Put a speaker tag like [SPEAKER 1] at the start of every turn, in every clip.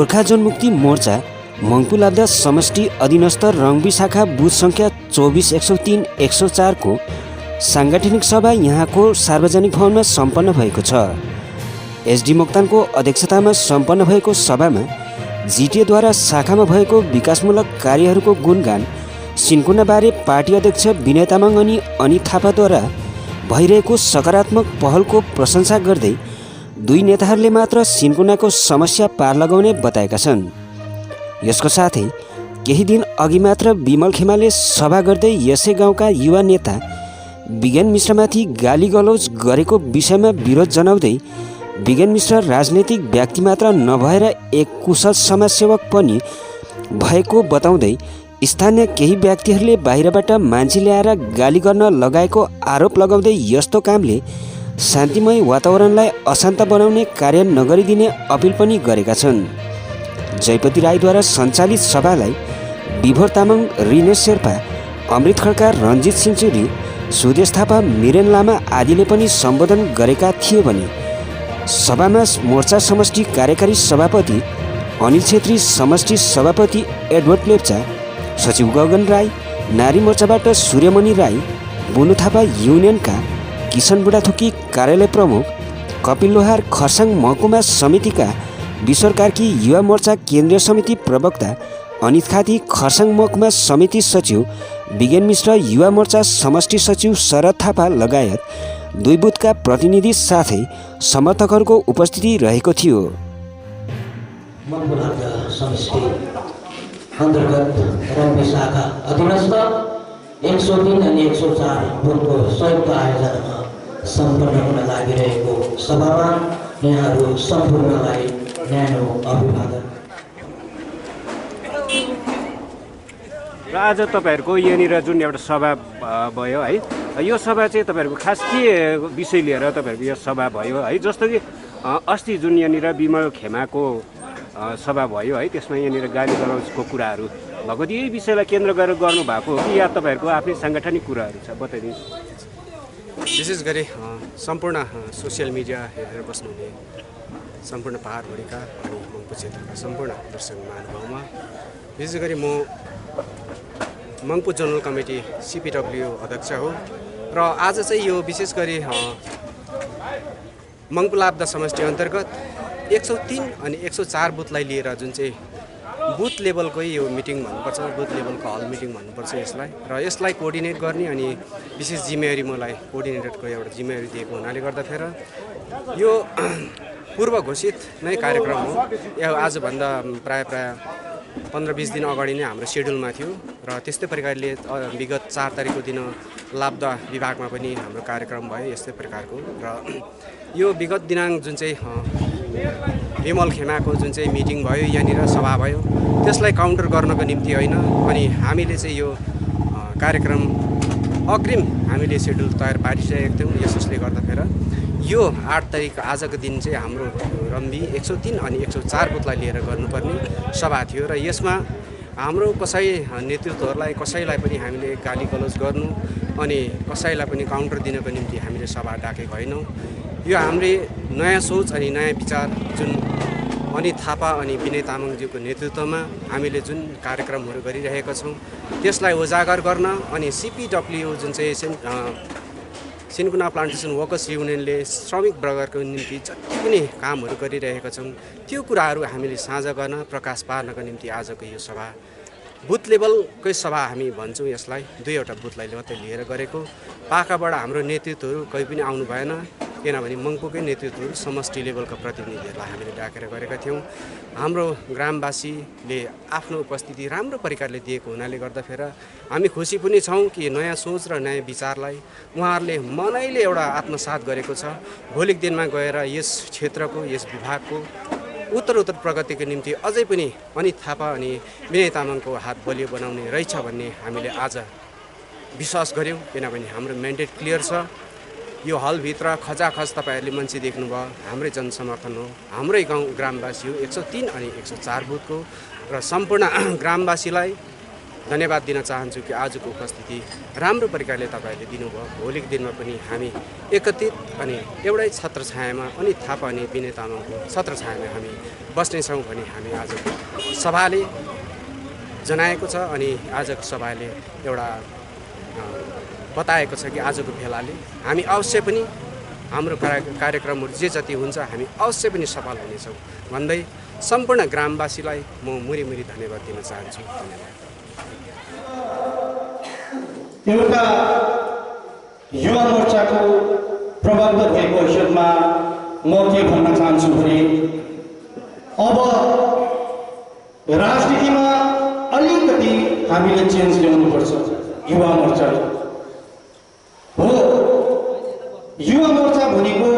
[SPEAKER 1] गोर्खा जनमुक्ति मोर्चा मङ्पु लाब्दा समष्टि अधीनस्थ रङ्बी शाखा बुथ सङ्ख्या 24 103 104 को साङ्गठनिक सभा यहाँको सार्वजनिक भवनमा सम्पन्न भएको छ। एसडी मोक्तानको अध्यक्षतामा सम्पन्न भएको सभामा जिटिएद्वारा शाखामा भएको विकासमूलक कार्यहरूको गुणगान, सिन्कोनाबारे पार्टी अध्यक्ष विनय तामाङ अनि अनित थापाद्वारा भइरहेको सकारात्मक पहलको प्रशंसा गर्दै दुई नेताहरूले मात्र सिन्कोनाको समस्या पार लगाउने बताएका छन्। यसको साथै केही दिन अघि मात्र विमल खेमाले सभा गर्दै यसै गाउँका युवा नेता विज्ञान मिश्रमाथि गाली गलौज गरेको विषयमा विरोध जनाउँदै विज्ञान मिश्र राजनैतिक व्यक्ति मात्र नभएर एक कुशल समाजसेवक पनि भएको बताउँदै स्थानीय केही व्यक्तिहरूले बाहिरबाट मान्छे ल्याएर गाली गर्न लगाएको आरोप लगाउँदै यस्तो कामले शान्तिमय वातावरणलाई अशान्त बनाउने कार्य नगरिदिने अपिल पनि गरेका छन्। जयपति राईद्वारा सञ्चालित सभालाई विभोर तामाङ, रिनेश शेर्पा, अमृत खड्का, रञ्जित सिन्चुरी, सुदेश थापा, मिरेन लामा आदिले पनि सम्बोधन गरेका थिए भने सभामा मोर्चा समष्टि कार्यकारी सभापति अनिल छेत्री, समष्टि सभापति एडवर्ड लेप्चा, सचिव गगन राई, नारी मोर्चाबाट सूर्यमणि राई, बुनु थापा, युनियनका किसन बुढाथोकी कार्यालय प्रमुख कपिल लोहार, खरसाङ महकुमा समितिका विश्वर कार्की, युवा मोर्चा केन्द्रीय समिति प्रवक्ता अनित खाती, खरसाङ महकुमा समिति सचिव विज्ञान मिश्र, युवा मोर्चा समष्टि सचिव शरद थापा लगायत दुई बुथका प्रतिनिधि साथै समर्थकहरूको उपस्थिति रहेको थियो।
[SPEAKER 2] अन्तर्गत रम्बी शाखा अधीनस्थ 103 अनि 104 बुथको संयुक्त आयोजनामा सम्पन्न हुन लागिरहेको सभामा यहाँहरू सम्पूर्णलाई न्यानो अभिवादन।
[SPEAKER 3] र आज तपाईँहरूको यहाँनिर जुन एउटा सभा भयो है, यो सभा चाहिँ तपाईँहरूको खास के विषय लिएर तपाईँहरूको यो सभा भयो है? जस्तो कि अस्ति जुन यहाँनिर विमल खेमाको सभा भयो है, त्यसमा यहाँनिर गाली गलौजको कुराहरू भएको थियो। यही विषयलाई केन्द्र गरेर गर्नुभएको हो कि या तपाईँहरूको आफ्नै साङ्गठनिक कुराहरू छ? बताइदिनुहोस्।
[SPEAKER 4] विशेष गरी सम्पूर्ण सोसियल मिडिया हेरेर बस्नुहुने सम्पूर्ण पहाडभरिका अनि मङ्पु क्षेत्रका सम्पूर्ण दर्शक महानुभावमा विशेष गरी म मङ्पु जनरल कमिटी सिपिडब्ल्यू अध्यक्ष हो र आज चाहिँ यो विशेष गरी मङ्पु लाब्दा समष्टि अन्तर्गत 103 अनि 104 बुथलाई लिएर जुन चाहिँ बुथ लेभलकै यो मिटिङ भन्नुपर्छ, बुथ लेभलको हल मिटिङ भन्नुपर्छ यसलाई, र यसलाई कोअर्डिनेट गर्ने अनि विशेष जिम्मेवारी मलाई कोअर्डिनेटरको एउटा जिम्मेवारी दिएको हुनाले गर्दाखेरि यो पूर्व घोषित नै कार्यक्रम हो। यो आजभन्दा प्राय 15-20 दिन अगाडि नै हाम्रो सेड्युलमा थियो र त्यस्तै प्रकारले विगत 4 तारिकको दिन लाब्दा विभागमा पनि हाम्रो कार्यक्रम भयो यस्तै प्रकारको। र यो विगत दिनाङ्क जुन चाहिँ विमल खेमाको जुन चाहिँ मिटिङ भयो, यहाँनिर सभा भयो, त्यसलाई काउन्टर गर्नको निम्ति होइन, अनि हामीले चाहिँ यो कार्यक्रम अग्रिम हामीले सेड्युल तयार पारिसकेका थियौँ। यसले गर्दाखेरि यो 8 तारिक आजको दिन चाहिँ हाम्रो रम्बी 103 अनि 104 बुथलाई लिएर गर्नुपर्ने सभा थियो र यसमा हाम्रो नेतृत्वहरूलाई कसैलाई पनि हामीले गाली गलौज गर्नु अनि कसैलाई पनि काउन्टर दिनको निम्ति हामीले सभा डाकेको होइनौँ। यो हामीले नयाँ सोच अनि नयाँ विचार जुन अनित थापा अनि विनय तामाङज्यूको नेतृत्वमा हामीले जुन कार्यक्रमहरू गरिरहेका छौँ त्यसलाई उजागर गर्न अनि सिपिडब्ल्यू जुन चाहिँ सिन्कोना प्लान्टेसन वर्कर्स युनियनले श्रमिक वर्गको निम्ति जति पनि कामहरू गरिरहेका छौँ त्यो कुराहरू हामीले साझा गर्न, प्रकाश पार्नको निम्ति आजको यो सभा बुथ लेभलकै सभा हामी भन्छौँ यसलाई। 2वटा बुथलाई मात्रै लिएर गरेको। पाखाबाट हाम्रो नेतृत्वहरू कोही पनि आउनु भएन, किनभने मङ्पुकै नेतृत्वहरू समष्टि लेभलका प्रतिनिधिहरूलाई हामीले डाकेर गरेका थियौँ। हाम्रो ग्रामवासीले आफ्नो उपस्थिति राम्रो प्रकारले दिएको हुनाले गर्दाखेरि हामी खुसी पनि छौँ कि नयाँ सोच र नयाँ विचारलाई उहाँहरूले मनैले एउटा आत्मसात गरेको छ। भोलिको दिनमा गएर यस क्षेत्रको, यस विभागको उत्तरोत्तर प्रगतिको निम्ति अझै पनि अनित थापा अनि विनय तामाङको हात बलियो बनाउने रहेछ भन्ने हामीले आज विश्वास गऱ्यौँ, किनभने हाम्रो म्यान्डेट क्लियर छ। यो हलभित्र खचाखच तपाईँहरूले मान्छे देख्नुभयो, हाम्रै जनसमर्थन हो, हाम्रै गाउँ ग्रामवासी हो 103 अनि 104 बुथको, र सम्पूर्ण ग्रामवासीलाई धन्यवाद दिन चाहन्छु कि आजको उपस्थिति राम्रो प्रकारले तपाईँहरूले दिनुभयो। भोलिको दिनमा पनि हामी एकत्रित अनि एउटै छत्रछायामा अनि थापा अनि विनय तामाङको छत्रछायामा हामी बस्नेछौँ भनी हामी आजको सभाले जनाएको छ। अनि आजको सभाले एउटा बताएको छ कि आजको भेलाले हामी अवश्य पनि हाम्रो कार्यक्रमहरू जे जति हुन्छ हामी अवश्य पनि सफल हुनेछौँ भन्दै सम्पूर्ण ग्रामवासीलाई म मुरी धन्यवाद दिन चाहन्छु। धन्यवाद।
[SPEAKER 5] एउटा युवा मोर्चाको प्रबन्धक भएको हैसियतमा म के भन्न चाहन्छु भने अब राजनीतिमा अलिकति हामीले चेन्ज ल्याउनुपर्छ। युवा मोर्चा हो, युवा मोर्चा भनेको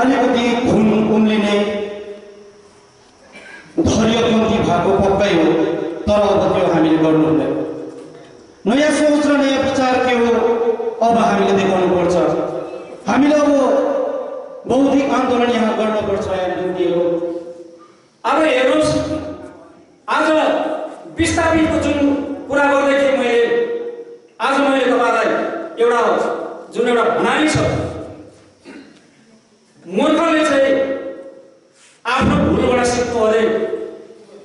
[SPEAKER 5] अलिकति खुन उम्लिने धैर्य कम्ती भएको पक्कै हो, तर अब त्यो हामीले गर्नु हुँदैन। नयाँ सोच र नयाँ विचार के हो अब हामीले देखाउनु पर्छ। हामीले अब बौद्धिक आन्दोलन यहाँ गर्नुपर्छ।
[SPEAKER 6] अब हेर्नुहोस्, आज विस्थापितको जुन कुरा गर्दै थिएँ मैले, आज मैले तपाईँलाई एउटा जुन एउटा भनाइ छ, मूर्खले चाहिँ आफ्नो भुलबाट सिक्नु अरे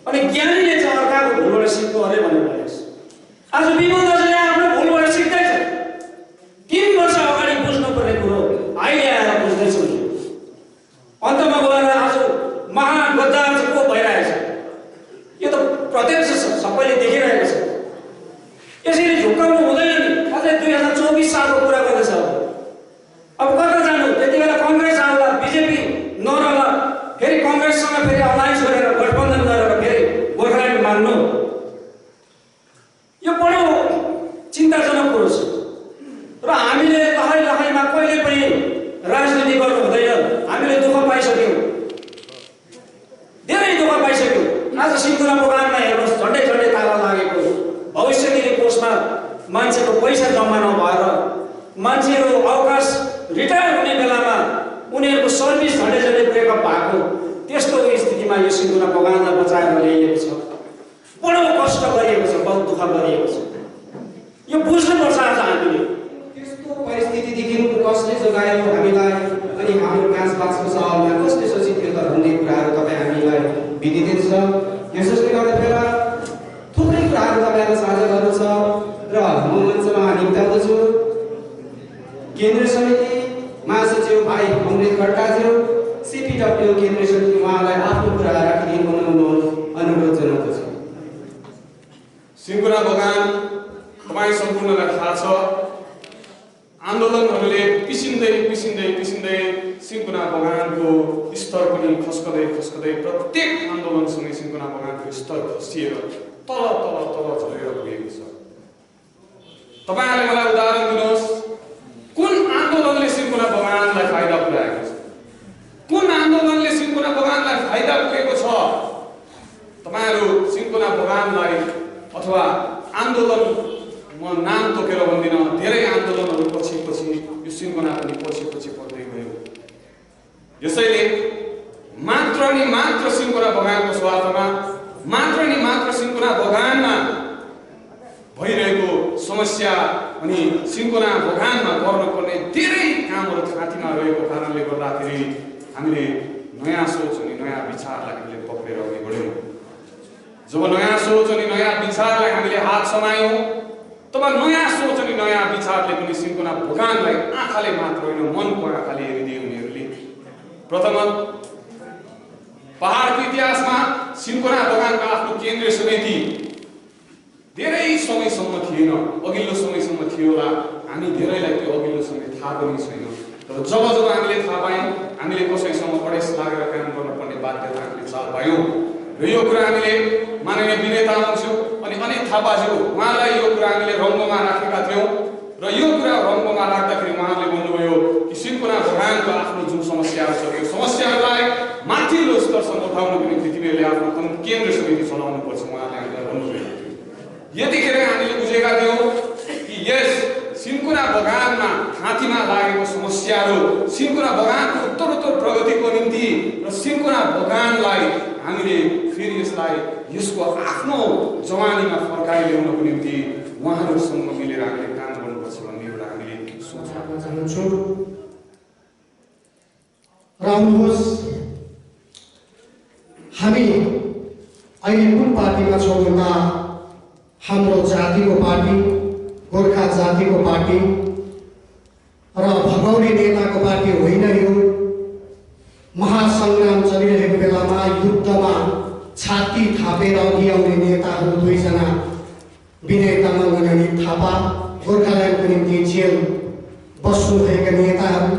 [SPEAKER 6] अनि ज्ञानीले चाहिँ अर्काको भुलबाट सिक्नु अरे भनेर भनेको छ। आज विमल दाजुले आफ्नो भुलबाट सिक्दैछ। 3 वर्ष अगाडि बुझ्नुपर्ने कुरो अहिले आएर बुझ्दैछौँ। अन्तमा गएर आज महान गद्दार चाहिँ को भइरहेछ यो त प्रत्यक्ष छ, सबैले देखिरहेको छ। यसरी झुक्काउनु हुँदैन नि। अझै 2024 सालको कुरा गर्दैछ। अब कता जानु? त्यति बेला कङ्ग्रेस आउला, बिजेपी नरहला, फेरि कङ्ग्रेससँग फेरि अलायन्स गरेर गठबन्धन गरेर फेरि गोर्खाल्यान्ड माग्नु, यो बडो चिन्ताजनक कुरो छ। र हामीले लहाइमा कहिले पनि राजनीति गर्नु हुँदैन। हामीले दुःख पाइसक्यौँ, धेरै दुःख पाइसक्यौँ। आज सिन्कुना बगानमा हेर्नुहोस्, झन्डै ताला लागेको, भविष्य निधि कोषमा मान्छेको पैसा जम्मा नभएर मान्छेहरू अवकाश रिटायर हुने बेलामा उनीहरूको सर्भिस झन्डै ब्रेकअप भएको, त्यस्तो स्थितिमा यो सिन्कुना बगानलाई बचाएर ल्याइएको छ। बडो कष्ट गरिएको छ, बहुत दुःख गरिएको छ। यो बुझ्नुपर्छ आज हामीले।
[SPEAKER 4] त्यस्तो परिस्थितिदेखि कसले जोगायो हामीलाई अनि हाम्रो काँसबासको सहरमा कसले सोचित थियो त भन्ने कुराहरू तपाईँ हामीलाई विदित छ। यसोस्ले गर्दाखेरि थुप्रै कुराहरू तपाईँलाई साझा गर्नु छ र म मञ्चमा निम्ताउँदछु केन्द्रीय समिति महासचिव भाइ अमृत खड्काज्यू, सिपिडब्ल्यू केन्द्रीय समिति उहाँलाई आफ्नो कुरा राखिदिनु अनुरोध जनाउँदछु।
[SPEAKER 7] सिन्कुना बगान तपाईँ सम्पूर्णलाई थाहा छ, आन्दोलनहरूले पिसिन्दै सिन्कुना बगानको स्तर पनि खस्कदै प्रत्येक आन्दोलनसँगै सिन्कुना बगानको स्तर खसिएर तल झरेर गएको छ। तपाईँहरूले मलाई उदाहरण दिनुहोस्, कुन आन्दोलनले सिन्कुना बगानलाई फाइदा पुर्याएको छ? कुन आन्दोलनले सिन्कुना बगानलाई फाइदा पुगेको छ? तपाईँहरू सिन्कुना बगानलाई अथवा आन्दोलन, म नाम तोकेर भन्दिनँ, धेरै आन्दोलनहरू पछि यो सिन्कुना पनि पछि पर्दै गयो। यसैले मात्र सिन्कुना बगानको स्वार्थमा, मात्र सिन्कुना बगानमा भइरहेको समस्या अनि सिन्कुना बगानमा गर्नुपर्ने धेरै कामहरू थाँतीमा रहेको कारणले गर्दाखेरि हामीले नयाँ सोच अनि नयाँ विचारलाई हामीले पक्रेर अघि बढ्यौँ। जब नयाँ सोच अनि नयाँ विचारलाई हामीले हात समायौँ, तब नयाँ सोच अनि नयाँ विचारले पनि सिन्कुना बगानलाई आँखाले मात्र होइन, मनको आँखाले हेरिदिए उनीहरूले। प्रथम पहाडको इतिहासमा सिन्कुना बगानको आफ्नो केन्द्रीय समिति धेरै समयसम्म थिएन, अघिल्लो समयसम्म थियो होला। हामी धेरैलाई त्यो अघिल्लो समय थाहा पनि छैन। तर जब हामीले थाहा पायौँ, हामीले कसैसँग पढेस लागेर काम गर्नुपर्ने बाध्यता हामीले चाल पायौँ। र यो कुरा हामीले माननीय विनय तामाङज्यू अनि अनित थापाज्यू उहाँलाई यो कुरा हामीले रङ्गोमा राखेका थियौँ। र यो कुरा रङ्गोमा राख्दाखेरि उहाँले भन्नुभयो कि सिन्कुना बगानको आफ्नो जुन समस्याहरू छ, त्यो समस्याहरूलाई माथिल्लो स्तरसम्म उठाउनको निम्ति तिमीहरूले आफ्नो केन्द्रीय समिति चलाउनुपर्छ, उहाँले हामीलाई भन्नुभयो। यतिखेर हामीले बुझेका थियौँ कि यस सिन्कुना बगानमा थाँतीमा लागेको समस्याहरू, सिन्कुना बगानको उत्तरोत्तर प्रगतिको निम्ति र सिन्कुना बगानलाई हामीले फेरि यसलाई यसको आफ्नो जवानीमा फर्काइ ल्याउनको निम्ति उहाँहरूसँग मिलेर हामीले काम गर्नुपर्छ भन्ने एउटा हामीले सोच राख्न
[SPEAKER 8] चाहन्छु। र आउनुहोस् हामी अहिले कुन पार्टीमा छौँ भन्दा हाम्रो जातिको पार्टी, गोर्खा जातिको पार्टी र भगौरे नेताको पार्टी होइन। यो महासङ्ग्राम चलिरहेको बेलामा युद्धमा छाती थापेर अघि आउने नेताहरू दुईजना विनय तामाङ र अनित थापा, गोर्खाल्यान्डको निम्ति जेल बस्नुभएका नेताहरू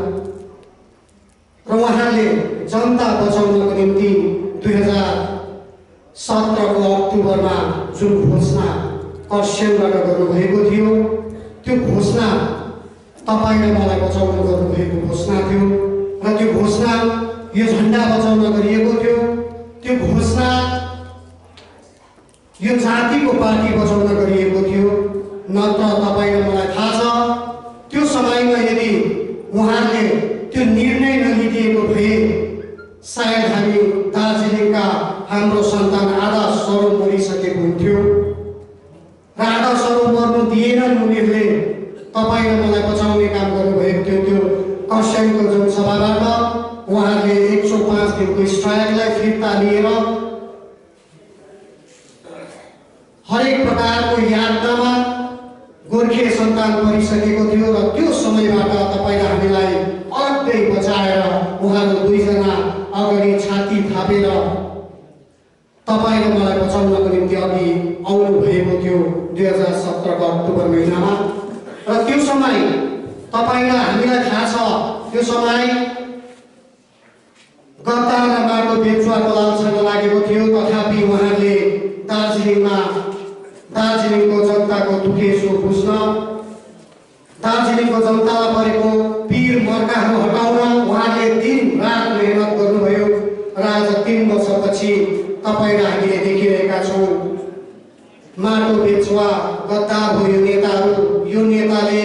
[SPEAKER 8] र उहाँले जनता बचाउनको निम्ति 2017 को अक्टोबरमा जुन घोषणा कर्सियङबाट गर्नुभएको थियो, त्यो घोषणा तपाईँ र मलाई बचाउन गर्नुभएको घोषणा थियो र त्यो घोषणा यो झन्डा बचाउन गरिएको थियो। त्यो घोषणा यो जातिको पार्टी बचाउन गरिएको थियो। नत्र तपाईँ र मलाई थाहा छ त्यो समयमा यदि उहाँहरूले त्यो निर्णय नलिदिएको भए सायद हामी दार्जिलिङका हाम्रो सन्तान आधा सरो मरिसकेको हुन्थ्यो र आधा सरो मर्नु दिएनन् उनीहरूले। तपाईँ र मलाई बचाउने काम गर्नुभएको थियो। त्यो कर्सियङको जनसभाबाट उहाँहरूले 105 दिनको स्ट्राइकलाई फिर्ता लिएर हरेक प्रकारको यातनामा गोर्खे सन्तान परिसकेको थियो र त्यो समयबाट तपाईँ र हामीलाई अलग्गै बचाएर उहाँहरू दुईजना अगाडि छाती थापेर तपाईँ र मलाई बचाउनको निम्ति अघि आउनु भएको थियो 2017 को अक्टोबर महिनामा। र त्यो समय तपाईँ र हामीलाई थाहा छ त्यो समय गद्दार र माटो बेचुवाको लालसामा लागेको थियो। तथापि उहाँले दार्जिलिङको जनताको दुखेसो बुझ्न, दार्जिलिङको जनतालाई परेको पीर मर्काहरू हटाउन उहाँले दिन रात मेहनत गर्नुभयो र आज 3 वर्षपछि तपाईँ र हामीले देखिरहेका छौँ माटो बेचुवा गद्दार हो यो नेताहरू। यो नेताले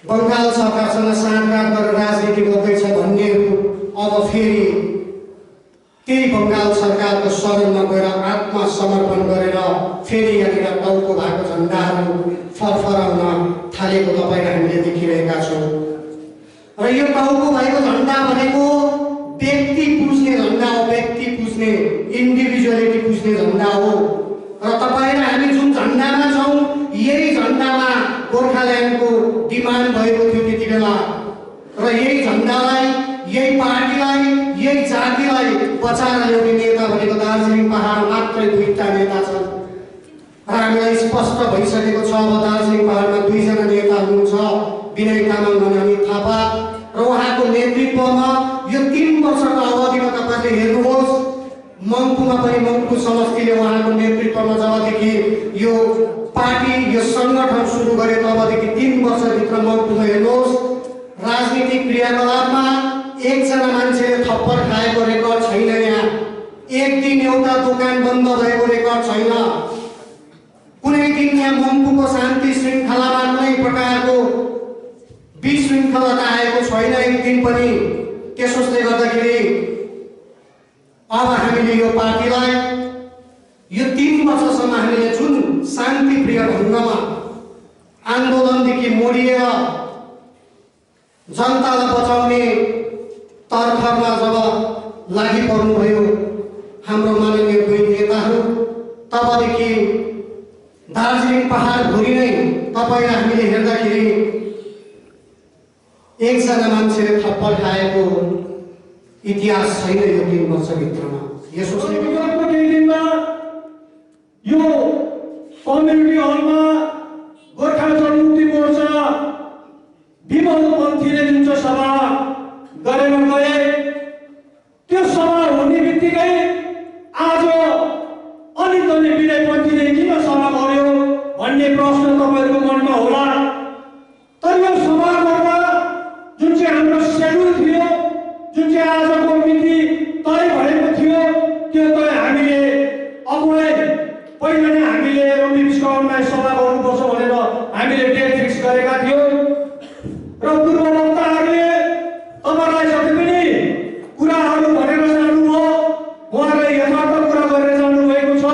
[SPEAKER 8] बङ्गाल सरकारसँग साँठगाँठ गरेर राजनीति गर्दैछ भन्नेहरू अब फेरि त्यही बङ्गाल सरकारको शरणमा गएर आत्मसमर्पण गरेर फेरि यहाँनिर टाउको भएको झन्डाहरू फरफराउन थालेको तपाईँ र हामीले देखिरहेका छौँ। र यो टाउको भएको झन्डा भनेको व्यक्ति पुज्ने झन्डा हो, व्यक्ति पुज्ने, इन्डिभिजुअलिटी पुज्ने झन्डा हो। र तपाईँ र हामी जुन झन्डामा छौँ यही झन्डामा गोर्खाल्यान्डको डिमान्ड भएको थियो त्यति बेला। र यही झन्डालाई, यही पार्टीलाई, यही जातिलाई बचाएर ल्याउने नेता भनेको दार्जिलिङ पहाड मात्रै 2टा नेता छन्। र हामीलाई स्पष्ट भइसकेको छ अब दार्जिलिङ पहाडमा 2 जना नेता हुनुहुन्छ, विनय तामाङ र अनित थापा। र उहाँको नेतृत्वमा यो 3 वर्षको अवधिमा तपाईँले हेर्नुहोस् मङ्पुमा पनि मङ्पु समष्टिले उहाँको नेतृत्वमा जबदेखि यो पार्टी यो सङ्गठन सुरु गरे तबदेखि 3 वर्षभित्र मङ्पुमा हेर्नुहोस् राजनीतिक क्रियाकलापमा 1 जना मान्छेले थप्पड खाएको रेकर्ड छैन। यहाँ एक दिन एउटा दोकान बन्द भएको रेकर्ड छैन। कुनै दिन यहाँ मङ्पुको शान्ति श्रृङ्खलामा कुनै प्रकारको विशृङ्खलता आएको छैन एक दिन पनि। त्यसोले गर्दाखेरि अब हामीले यो पार्टीलाई यो 3 वर्षसम्म हामीले जुन शान्तिप्रिय ढङ्गमा आन्दोलनदेखि मोडिएर जनतालाई बचाउने तर्फमा जब लागि पर्नुभयो हाम्रो माननीय 2 नेताहरू, तबदेखि दार्जिलिङ पहाडभरि नै तपाईँ र हामीले हेर्दाखेरि 1 जना मान्छेले थप्पड खाएको इतिहास छैन यो 3 वर्षभित्रमा।
[SPEAKER 6] यसोले विगतको केही दिनमा यो कम्युनिटी हलमा गोर्खा जनमुक्ति मोर्चा विमल पन्थीले जुन चाहिँ सभा गरेर गए त्यो सभा हुने बित्तिकै आज अनित अनि विनय पन्थीले किन सभा गर्यो भन्ने प्रश्न तपाईँहरूको मनमा होला। तर यो सभा गर्दा जुन चाहिँ हाम्रो सेड्युल थियो, जुन चाहिँ आजको मिति तय भएको थियो त्यो तय हामीले अघिल्लै पहिला नै हामीले रवि विश्वकर्मा सभा गर्नुपर्छ भनेर हामीले डेट फिक्स गरेका थियौँ। र पूर्व वक्ताहरूले तपाईँलाई जति पनि कुराहरू भनेर जानुभयो, उहाँहरूले यथार्थ कुरा गरेर जानुभएको छ।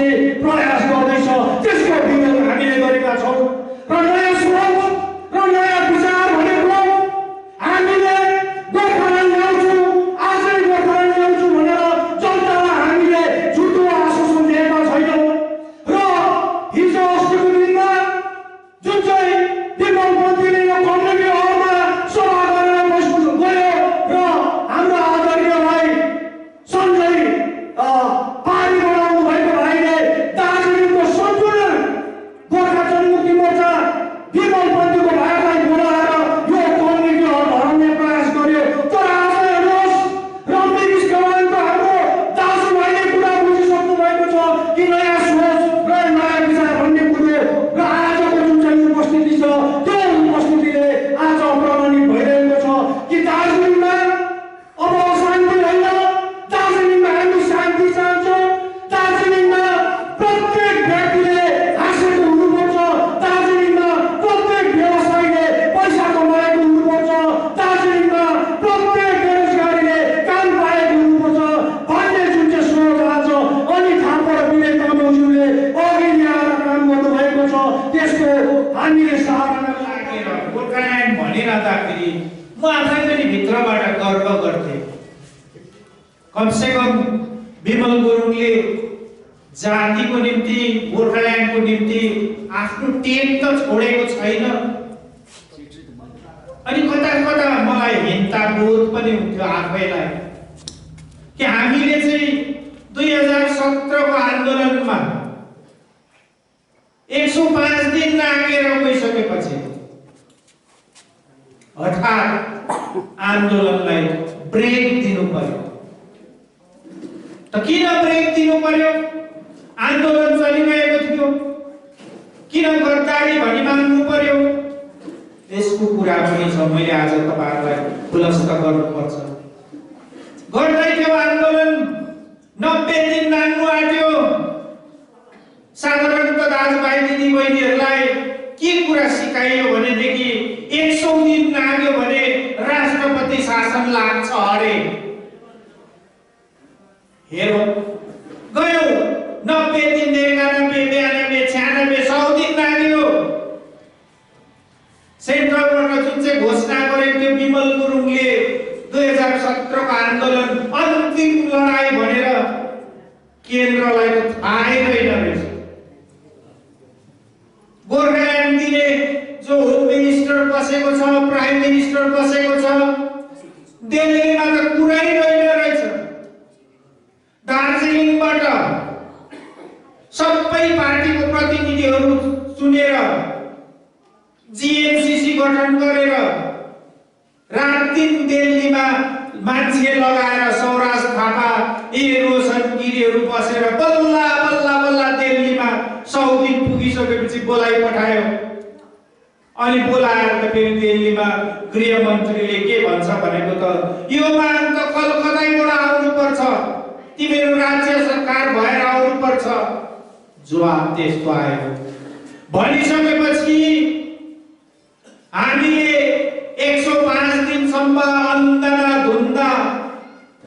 [SPEAKER 6] बस्ने प्रयास गर्दैछ त्यसको विरोध हामीले गरेका छौँ र नयाँ सोच र नयाँ विचार भनेको हामीले गोर्खाल्यान्ड ल्याउँछौँ आजै गोर्खाल्यान्ड ल्याउँछौँ भनेर जनतालाई हामीले झुटो आश्वासन दिएका छैनौँ र हिजो अस्तिको दिनमा जुन चाहिँ विमलपन्थीले यो कम्युनिटी हलमा सभा गरेर बस्नु गयो र हाम्रो आदरणीय भाइ सञ्जय पारी बनाउनु भएको भाइले दार्जिलिङको सम्पूर्ण गोर्खा जनमुक्ति मोर्चा विमलपन्थीको भाइलाई बोलाएर यो कम्युनिटी हल हराउने प्रयास गर्यो तर आज हेर्नुहोस् रम्बिक कमानको हाम्रो दाजुभाइले कुरा बुझिसक्नु भएको छ कि नयाँ सोच र नयाँ विचार भन्ने कुरो र आजको जुन चाहिँ उपस्थिति छ त्यो उपस्थितिले आज प्रमाणित भइरहेको छ कि दार्जिलिङमा अब अशान्ति होइन दार्जिलिङमा हामी शान्ति चाहन्छौँ दार्जिलिङमा प्रत्येक व्यक्तिले हाँसेको हुनुपर्छ दार्जिलिङमा प्रत्येक व्यवसायीले पैसा कमाएको हुनुपर्छ दार्जिलिङमा प्रत्येक बेरोजगारीले काम पाएको हुनुपर्छ भन्ने जुन चाहिँ सोच आज अनि थापा र विनय तामाङज्यूले अघि ल्याएर काम गर्नुभएको छ त्यसको हामीले सराहना
[SPEAKER 9] लागेर गोर्खाल्यान्ड भनिरहँदाखेरि म आफै पनि भित्रबाट गर्व गर्थेँ कमसेकम विमल गुरुङले जातिको निम्ति गोर्खाल्यान्डको निम्ति आफ्नो टेक त छोडेको छैन अनि कता कता मलाई हिंता बोध पनि हुन्थ्यो आफैलाई कि हामीले चाहिँ 2017 को आन्दोलनमा 105 दिन नागेर गइसकेपछि हठात आन्दोलनलाई ब्रेक दिनु पर्यो त किन ब्रेक दिनु पर्यो आन्दोलन चलिरहेको थियो किन गद्दारी भनी माग्नु पर्यो यसको कुरा पनि छ मैले आज तपाईहरुलाई खुलस्त गर्नुपर्छ गर्दै थियो आन्दोलन 90 दिन नाग्नु आट्यो साधारणतः दाजुभाइ दिदीबहिनीहरूलाई के कुरा सिकाइयो भनेदेखि 100 दिन नाग्यो भने राष्ट्रपति शासन लाग्छ अरे हेरौँ गयो 90 दिन 91 92 96 100 दिन नाग्यो सेन्ट्रलबाट जुन चाहिँ घोषणा गरेको थियो विमल गुरुङले 2017 को आन्दोलन अन्तिम लडाई भनेर केन्द्रलाई त थाहै रहेन गोर्खाल्यान्ड दिने जो होम मिनिस्टर बसेको छ प्राइम मिनिस्टर बसेको छ दिल्लीमा त कुरै रहेन रहेछ दार्जिलिङबाट सबै पार्टीको प्रतिनिधिहरू चुनेर जीएमसीसी गठन गरेर रात दिन दिल्लीमा मान्छे लगाएर सौराज थापा रोशन गिरीहरू बसेर बल्ला बल्ला बल्ला दिल्लीमा 100 दिन पुगिसकेपछि बोलाइ पठायो अनि बोलाएर त फेरि दिल्लीमा गृहमन्त्रीले के भन्छ भनेको त यो माग त कलकत्ताबाट आउनुपर्छ तिमीहरू राज्य सरकार भएर आउनुपर्छ जवाब त्यस्तो आयो भनिसकेपछि हामीले 105 दिनसम्म अन्धना धुन्दा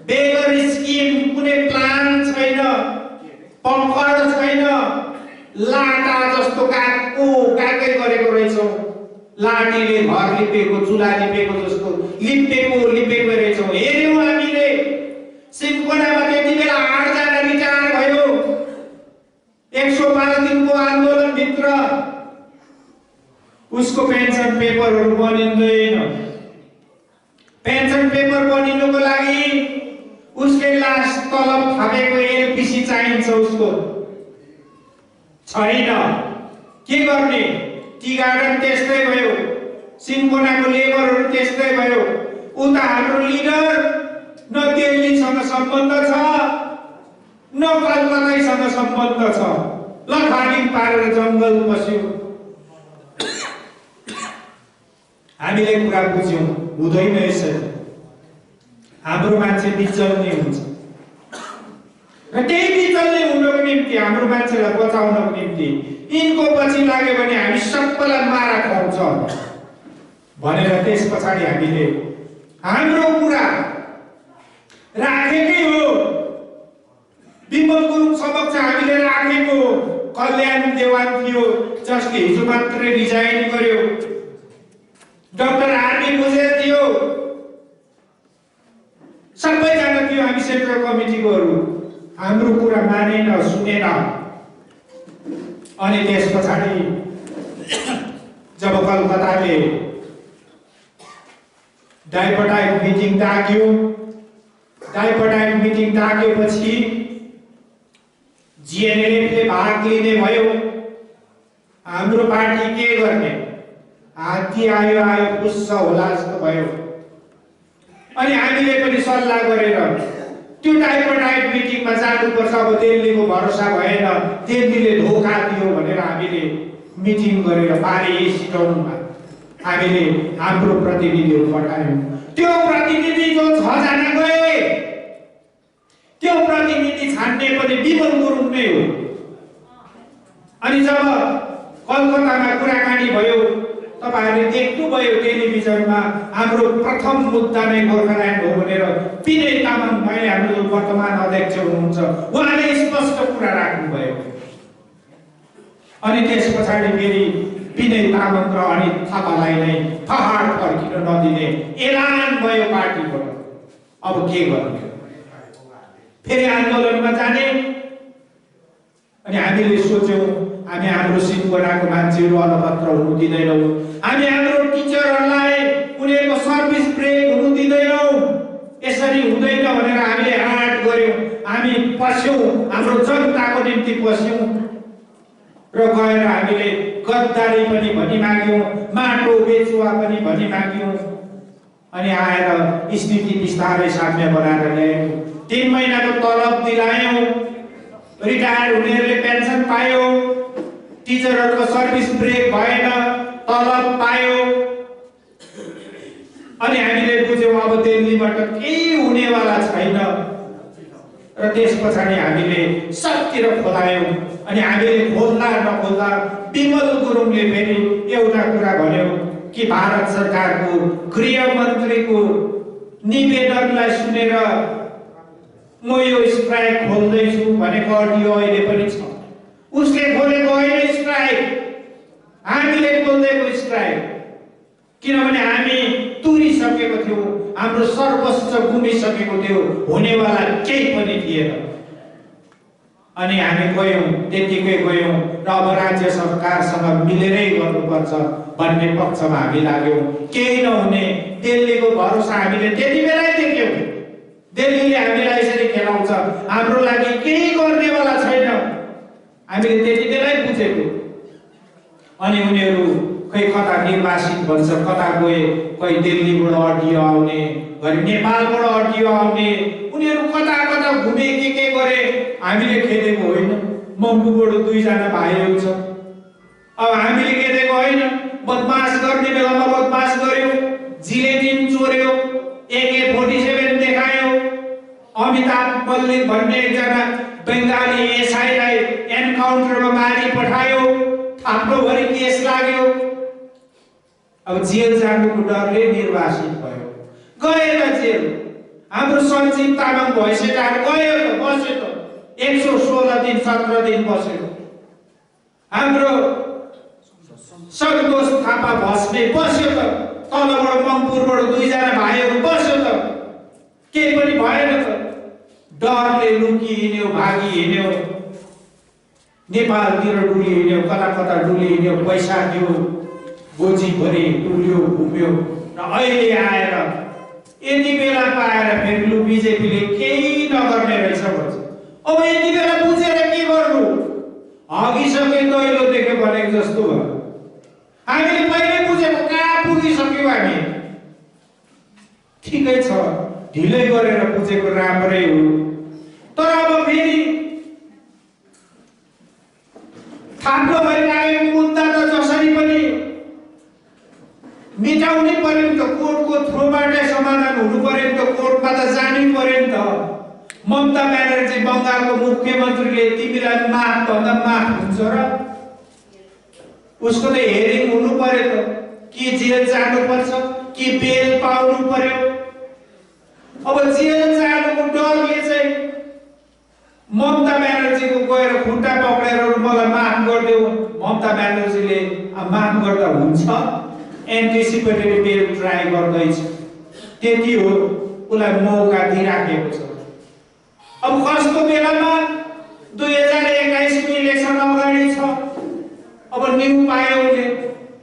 [SPEAKER 9] बेगर स्किम कुनै प्लान छैन पकड छैन लाटा जस्तो काकै गरेको रहेछौँ लाटीले घर लिपेको चुला लिपेको जस्तो लिपेको रहेछौँ हेर्यौँ हामीले सिन्कोनामा त्यति बेला 8 जना रिटायर भयो 105 दिनको आन्दोलनभित्र उसको पेन्सन पेपरहरू बनिँदैन पेन्सन पेपर बनिनुको लागि उसले लास्ट तलब थापेको एलपीसी चाहिन्छ उसको छैन के गर्ने टी गार्डन त्यस्तै भयो सिन्कोनाको लेबरहरू त्यस्तै भयो उता हाम्रो लिडर न दिल्लीसँग सम्बन्ध छ न कलकत्तासँग सम्बन्ध छ लथाडिङ पारेर जङ्गल बस्यो हामीले कुरा बुझ्यौं हुँदैन यसरी हाम्रो मान्छे बिचल्ने हुन्छ र त्यही बिचल्ने हुनको निम्ति हाम्रो मान्छेलाई बचाउनको निम्ति यिनको पछि लाग्यो भने हामी सबैलाई मारा खाउँछ भनेर त्यस पछाडि हामीले हाम्रो कुरा राखेकै हो विमल गुरुङ समक्ष हामीले राखेको कल्याण देवान थियो जसले हिजो मात्रै रिजाइन गर्यो, डाक्टर आरबी भुजेल थियो, सबैजना थियो हामी सेन्ट्रल कमिटीकोहरू। हाम्रो कुरा मानेन, सुनेन। अनि त्यस पछाडि जब कलकत्ताले डाइपटाइट मिटिङ डाक्यो, डाइपटाइट मिटिङ डाकेपछि जिएनएलएफले भाग लिने भयो। हाम्रो पार्टी के गर्ने? हात्ती आयो आयो पुस्छ होला जस्तो भयो। अनि हामीले पनि सल्लाह गरेर त्यो डाइपटाइट मिटिङमा जानुपर्छ। अब दिल्लीको भरोसा भएन, दिल्लीले धोका दियो भनेर हामीले मिटिङ गरेर पारी सिटाउनुमा हामीले हाम्रो प्रतिनिधिहरू पठायौँ। त्यो प्रतिनिधि जो 6 जना गए, त्यो प्रतिनिधि छान्ने पनि विमल गुरुङ नै हो। अनि जब कलकत्तामा कुराकानी भयो, तपाईहरुले देख्नुभयो टेलिभिजनमा, हाम्रो प्रथम मुद्दा नै गोर्खाल्यान्ड हो भनेर विनय तामाङ भाइ हाम्रो वर्तमान अध्यक्ष हुनुहुन्छ, उहाँले स्पष्ट कुरा राख्नुभयो। अनि त्यस पछाडि फेरि विनय तामाङ र अनित थापालाई नै पहाड फर्किन नदिने एलान भयो पार्टीबाट। अब के गर्ने? फेरि आन्दोलनमा जाने। अनि हामीले सोच्यौं हामी हाम्रो सिन्कोनाको मान्छेहरू अलपत्र हुनु दिँदैनौँ, हामी हाम्रो टिचरहरूलाई उनीहरूको सर्भिस ब्रेक हुनु दिँदैनौँ। यसरी हुँदैन भनेर हामीले आँट गर्यौं। हामी पस्यौं, हाम्रो जनताको निम्ति पस्यौं र गएर हामीले गद्दारी पनि भनी माग्यौं, माटो बेचुवा पनि भनी माग्यौं। अनि आएर स्थिति बिस्तारै साम्य बनाएर ल्यायौं। 3 महिनाको तलब दिलायौं, रिटायर हुनेहरूले पेन्सन पायो, टिचरहरूको सर्भिस ब्रेक भएन, तलब पायो। अनि हामीले बुझ्यौं अब दिल्लीबाट केही हुनेवाला छैन र त्यस पछाडि हामीले सबतिर खोलायौं। अनि हामीले खोल्दा नखोल्दा विमल गुरुङले फेरि एउटा कुरा भन्यो कि भारत सरकारको गृह मन्त्रीको निवेदनलाई सुनेर म यो स्ट्राइक खोल्दैछु भनेको अडियो अहिले पनि छ। उसले खोलेको होइन स्ट्राइक, हामीले खोल्दैको स्ट्राइक। किनभने हामी तुरिसकेको थियौँ, हाम्रो सर्वस्व गुमिसकेको थियो, हुनेवाला केही पनि थिएन। अनि हामी गयौँ, त्यतिकै गयौँ र अब राज्य सरकारसँग मिलेरै गर्नुपर्छ भन्ने पक्षमा हामी लाग्यौँ। केही नहुने दिल्लीको भरोसा हामीले त्यति बेलै देख्यौँ। दिल्लीले हामीलाई यसरी खेलाउँछ, हाम्रो लागि केही गर्नेवाला छैन, हामीले त्यति बेलै बुझेको। अनि उनीहरू खै कता निर्वासित भन्छ, कता गए, कहीँ दिल्लीबाट अडियो आउने, घरि नेपालबाट अडियो आउने, उनीहरू कता कता घुमे के गरे, हामीले खेदेको होइन। मङ्पूबाट 2 जना भाइहरू छ, अब हामीले खेदेको होइन। बदमास गर्ने बेलामा बदमास गर्यो, जिलेटिन चोर्यो, AK-47 देखायो। अमिताभ मल्लिक भन्ने एकजना बङ्गाली एसआईलाई एनकाउन्टरमा मारी पठायो, थाप्लोभरि केस लाग्यो। अब जेल जानुको डरले निर्वासित भयो, गएर जेल। हाम्रो सञ्जीव तामाङ भैँसेटार गयो त, बस्यो त, 116 दिन 17 दिन बस्यो। हाम्रो सन्तोष थापा भस्मे बस्यो त, तलबाट मङ्पुरबाट 2 जना भाइहरू बस्यो त, केही पनि भएन त। डरले लुकी हिँड्यो, भागी हिँड्यो, नेपालतिर डुली हिँड्यो, कता कता डुली हिँड्यो, पैसा दियो, गोजीभरि डुल्यो घुम्यो र अहिले आएर यति बेला पाएर फेरि लु बिजेपीले केही नगर्ने रहेछ भन्छ। अब यति बेला बुझेर के गर्नु? हगिसके दैलो देख्यो भनेको जस्तो भयो। हामीले पहिले बुझेको कहाँ पुगिसक्यौँ हामी। ठिकै छ, ढिलै गरेर बुझेको राम्रै हो। तर अब फेरि थाप्लो भइरहेको मुद्दा त जसरी पनि मिटाउनै पर्यो नि त, कोर्टको थ्रोबाटै समाधान हुनु पर्यो नि त, कोर्टमा त जानै पर्यो नि त। ममता ब्यानर्जी बङ्गालको मुख्यमन्त्रीले तिमीलाई माफ भन्दा माफ हुन्छ र? उसको त हेरिङ हुनु पर्यो त, कि जेल जानुपर्छ कि बेल पाउनु पर्यो। अब जेल जानुको डरले चाहिँ ममता ब्यानर्जीको गएर खुट्टा पक्रेर मलाई माफ ममता ब्यानर्जीले माग गर्दा हुन्छ, एन्टिसिपेटरी बेल ट्राई गर्दैछ, त्यति हो, उसलाई मौका दिइराखेको छ। अब कस्तो बेलामा 2021 को इलेक्सन अगाडि छ, अब न्यू पायो उसले,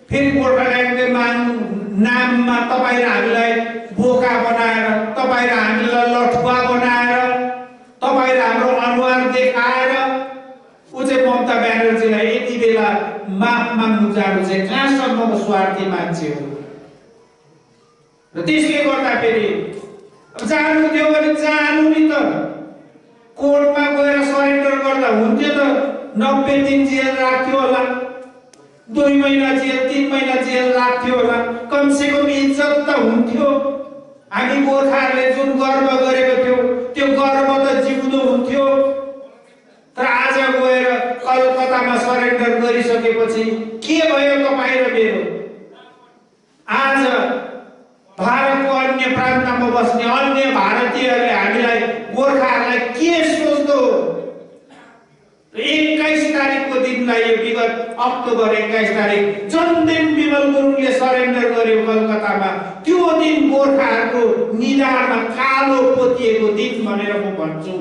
[SPEAKER 9] फेरि गोर्खाल्यान्डको नाममा तपाईँ र हामीलाई बोका बनाएर, तपाईँ र हामीलाई लठुवा बनाएर, तपाईँ र हाम्रो अनुहार देखाएर ऊ चाहिँ ममता ब्यानर्जीलाई यति बेला माफ माग्नु जानु चाहिँ कहाँसम्मको स्वार्थी मान्छे हो। र त्यसले गर्दाखेरि जानु थियो भने जानु नि त, कोर्टमा गएर सरेन्डर गर्दा हुन्थ्यो त, 90 दिन जेल राख्थ्यो होला, 2 महिना जेल 3 महिना जेल राख्थ्यो होला, कमसेकम इज्जत त हुन्थ्यो। हामी गोर्खाहरूले जुन गर्व गरेको थियौँ त्यो गर्व त जिउँदो हुन्थ्यो। तर आज गएर कलकत्तामा सरेन्डर गरिसकेपछि के भयो तपाईँ र मेरो? आज भारतको अन्य प्रान्तमा बस्ने अन्य भारतीयहरूले हामीलाई गोर्खाहरूलाई के सोच्दो? 21 तारिकको दिनलाई, यो विगत अक्टोबर 21 तारिक जुन दिन विमल गुरुङले सरेन्डर गर्यो कलकत्तामा, त्यो दिन गोर्खाहरूको निधारमा कालो पोतिएको दिन भनेर म भन्छु।